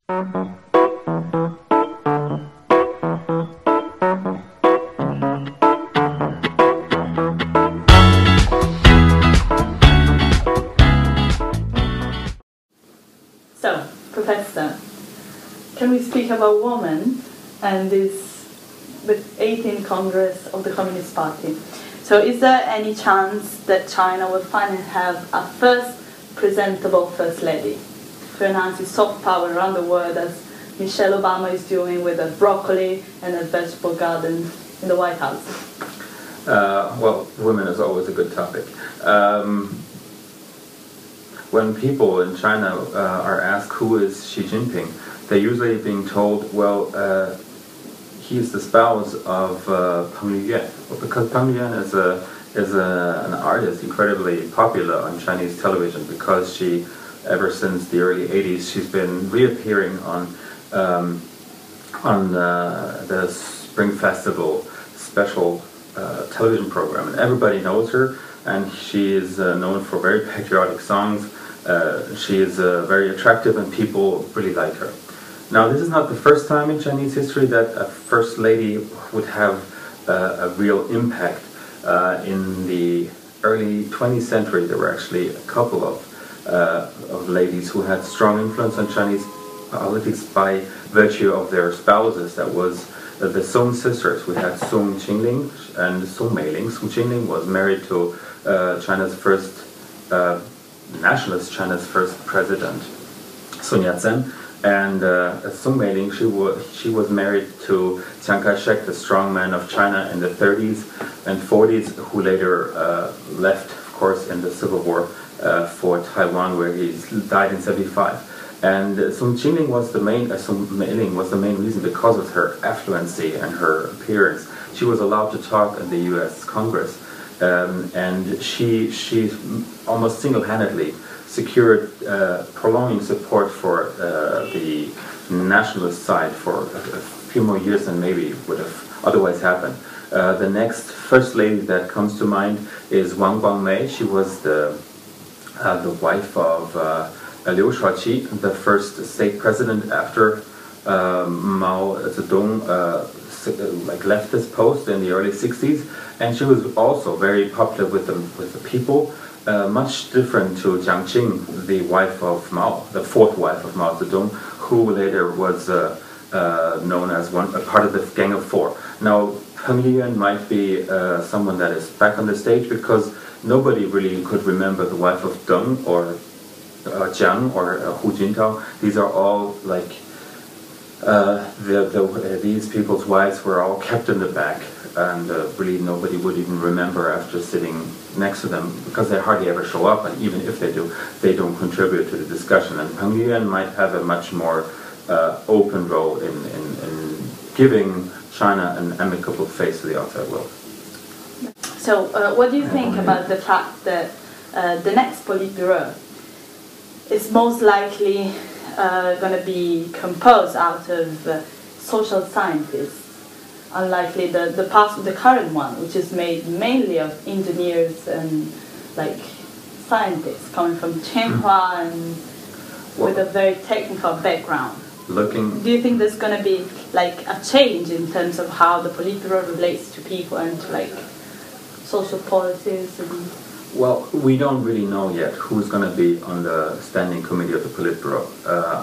So, Professor, can we speak about women and this with 18th Congress of the Communist Party? So is there any chance that China will finally have a first presentable First Lady to enhance its soft power around the world as Michelle Obama is doing with a broccoli and a vegetable garden in the White House? Well, women is always a good topic. When people in China are asked who is Xi Jinping, they're usually being told, well, he's the spouse of Peng Liyuan, because Peng Liyuan is an artist incredibly popular on Chinese television, because she, ever since the early 80s, she's been reappearing on the Spring Festival special television program, and everybody knows her, and she is known for very patriotic songs. She is very attractive, and people really like her. Now, this is not the first time in Chinese history that a first lady would have a real impact. In the early 20th century, there were actually a couple of ladies who had strong influence on Chinese politics by virtue of their spouses. That was the Song sisters. We had Song Qingling and Song Meiling. Song Qingling was married to China's first nationalist, China's first president, Sun Yat-sen. And Song Meiling, she was married to Chiang Kai-shek, the strongman of China in the 30s and 40s, who later left, of course, in the Civil War for Taiwan, where he died in 1975. And Song Qingling was the main, Song Meiling was the main reason because of her affluency and her appearance. She was allowed to talk in the U.S. Congress, and she almost single-handedly secured prolonging support for the nationalist side for a few more years than maybe would have otherwise happened. The next first lady that comes to mind is Wang Guangmei. She was the wife of Liu Shaoqi, the first state president after Mao Zedong left this post in the early 60s, and she was also very popular with the people. Much different to Jiang Qing, the wife of Mao, the fourth wife of Mao Zedong, who later was known as a part of the Gang of Four. Now, Peng Liyuan might be someone that is back on the stage because nobody really could remember the wife of Deng or Jiang or Hu Jintao. These are all like these people's wives were all kept in the back, and really nobody would even remember after sitting next to them, because they hardly ever show up, and even if they do, they don't contribute to the discussion. And Peng Liyuan might have a much more open role in giving China an amicable face to the outside world. So what do you think about the fact that the next Politburo is most likely going to be composed out of social scientists, unlikely the current one, which is made mainly of engineers and like scientists coming from Tsinghua and with a very technical background? Do you think there's going to be like a change in terms of how the Politburo relates to people and to like social policies? Well, we don't really know yet who's going to be on the standing committee of the Politburo.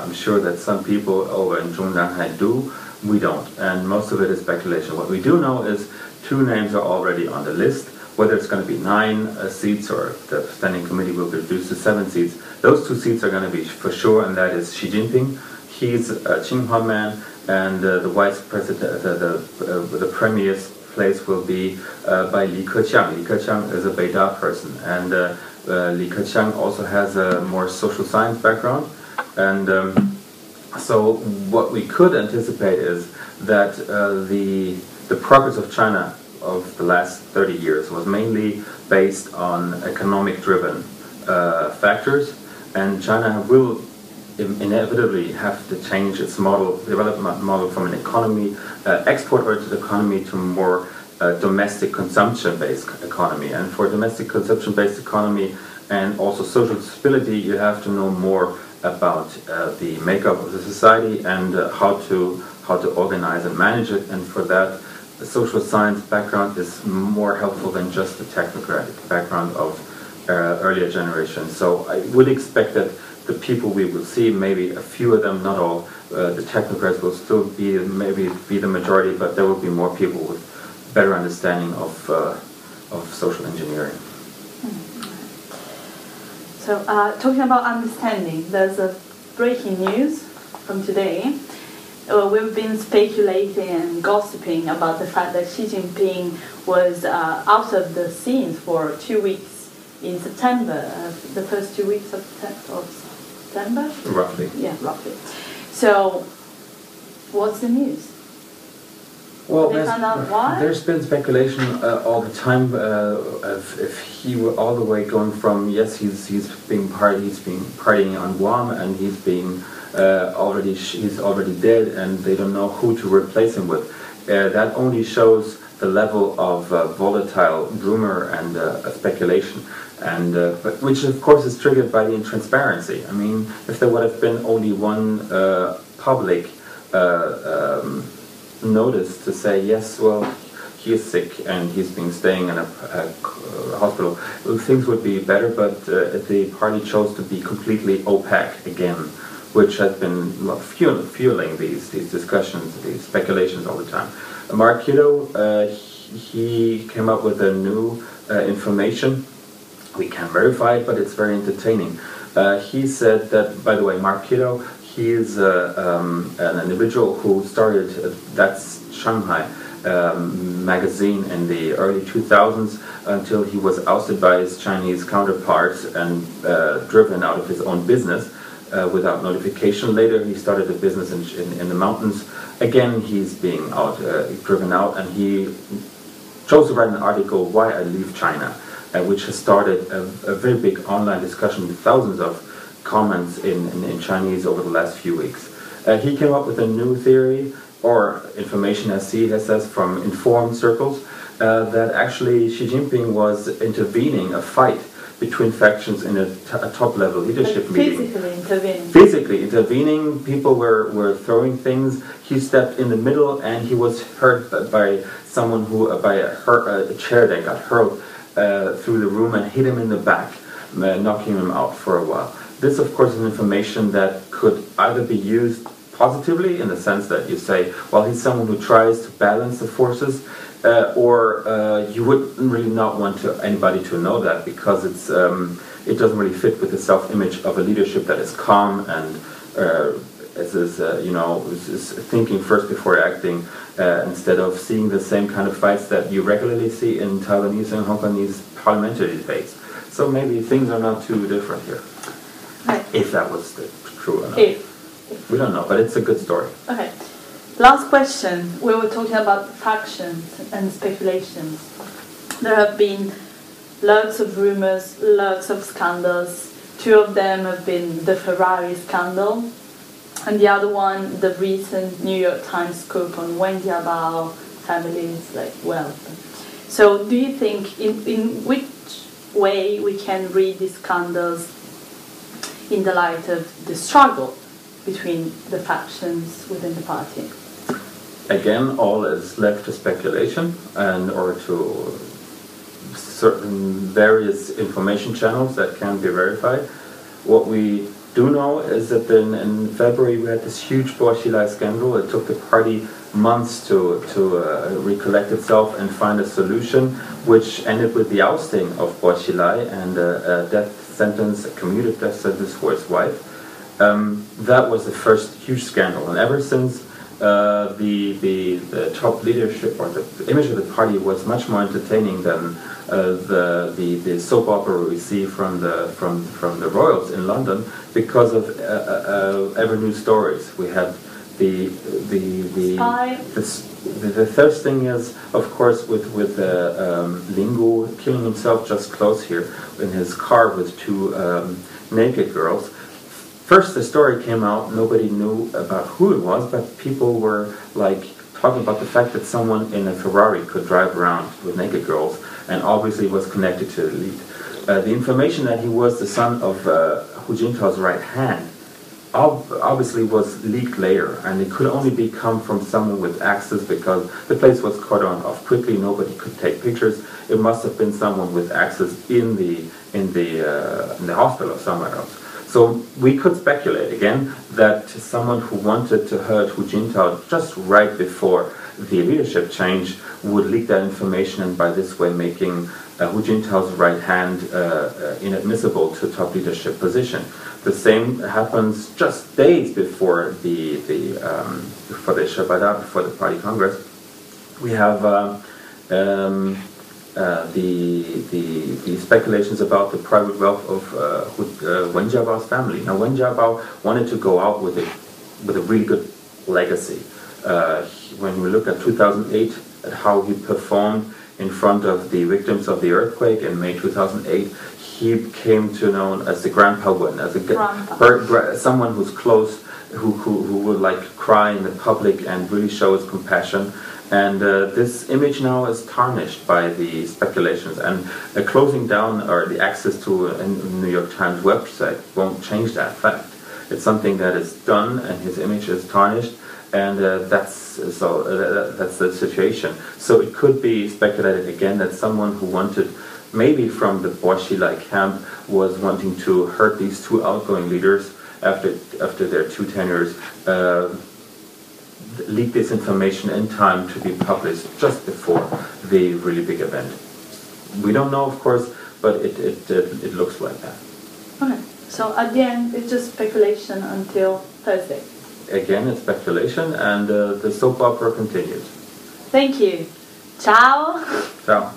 I'm sure that some people over in Zhongzhanghai do. We don't, and most of it is speculation. What we do know is 2 names are already on the list. Whether it's going to be 9 seats or the standing committee will be reduced to 7 seats, those 2 seats are going to be for sure, and that is Xi Jinping. He's a Tsinghua man, and the vice president, the premier's place will be by Li Keqiang. Li Keqiang is a Beida person, and Li Keqiang also has a more social science background, and so what we could anticipate is that the progress of China of the last 30 years was mainly based on economic-driven factors, and China will inevitably have to change its development model from an export-oriented economy to a more domestic consumption-based economy. And for a domestic consumption-based economy and also social stability, you have to know more about the makeup of the society and how to organize and manage it. And for that, the social science background is more helpful than just the technocratic background of earlier generations. So I would expect that the people we will see, maybe a few of them, not all, the technocrats will still be the majority, but there will be more people with better understanding of social engineering. So talking about understanding, there's a breaking news from today. We've been speculating and gossiping about the fact that Xi Jinping was out of the scenes for 2 weeks in September, the first 2 weeks of September? Roughly. Yeah, roughly. So, what's the news? Well, they found out why? There's been speculation all the time if he were all the way going from, yes, he's being partying on Guam, and he's already dead, and they don't know who to replace him with. That only shows the level of volatile rumor and speculation, and but which of course is triggered by the intransparency. I mean, if there would have been only one public notice to say, yes, well, he is sick and he's been staying in a hospital, things would be better, but the party chose to be completely opaque again, which has been fueling these discussions, these speculations all the time. Mark Kiddo, he came up with a new information. We can verify it, but it's very entertaining. He said that, by the way, Mark Kiddo, he is an individual who started That's Shanghai magazine in the early 2000s until he was ousted by his Chinese counterparts and driven out of his own business without notification. Later he started a business in the mountains. Again, he's being driven out, and he chose to write an article, Why I Leave China, which has started a very big online discussion with thousands of comments in Chinese over the last few weeks. He came up with a new theory, or information as he says from informed circles, that actually Xi Jinping was intervening a fight between factions in a top-level leadership meeting. Physically intervening, people were throwing things. He stepped in the middle, and he was hurt by someone by a chair that got hurled through the room and hit him in the back, knocking him out for a while. This, of course, is information that could either be used positively, in the sense that you say, well, he's someone who tries to balance the forces, or you would really not want anybody to know that, because it doesn't really fit with the self-image of a leadership that is calm and is thinking first before acting, instead of seeing the same kind of fights that you regularly see in Taiwanese and Hong Kongese parliamentary debates. So maybe things are not too different here. Right. If that was true or not. We don't know, but it's a good story. Okay. Last question. We were talking about factions and speculations. There have been lots of rumors, lots of scandals. 2 of them have been the Ferrari scandal, and the other one, the recent New York Times scoop on Wen Jiabao family's wealth. So do you think, in which way we can read these scandals in the light of the struggle between the factions within the party? Again, all is left to speculation or to certain various information channels that can be verified. What we do know is that in February we had this huge Boishilai scandal. It took the party months to recollect itself and find a solution, which ended with the ousting of Boishilai and a commuted death sentence for his wife. That was the first huge scandal, and ever since the top leadership, or the image of the party, was much more entertaining than the soap opera we see from the royals in London, because of ever new stories. We had the first thing is, of course, with Lingu killing himself just close here in his car with 2 naked girls. First, the story came out, nobody knew about who it was, but people were talking about the fact that someone in a Ferrari could drive around with naked girls, and obviously was connected to the elite. The information that he was the son of Hu Jintao's right hand obviously was leaked later, and it could only come from someone with access because the place was cut off quickly. Nobody could take pictures. It must have been someone with access in the hospital or somewhere else. So we could speculate again that someone who wanted to hurt Hu Jintao just right before the leadership change would leak that information, and by this way making Hu Jintao's right hand inadmissible to top leadership position. The same happens just days before the Shibada, before the party congress. We have the speculations about the private wealth of Wen Jiabao's family. Now, Wen Jiabao wanted to go out with a really good legacy. When we look at 2008, at how he performed in front of the victims of the earthquake in May 2008, he came to known as the Grandpa Wen, as someone who's close, who would like cry in the public and really show his compassion. And this image now is tarnished by the speculations, and closing down or the access to a New York Times website won't change that fact. It's something that is done, and his image is tarnished, and that's the situation. So it could be speculated again that someone who wanted, maybe from the Boishilai camp, was wanting to hurt these two outgoing leaders after their two tenures. Leak this information in time to be published just before the really big event. We don't know, of course, but it looks like that. Okay, so at the end, it's just speculation until Thursday. Again, it's speculation, and the soap opera continues. Thank you. Ciao. Ciao.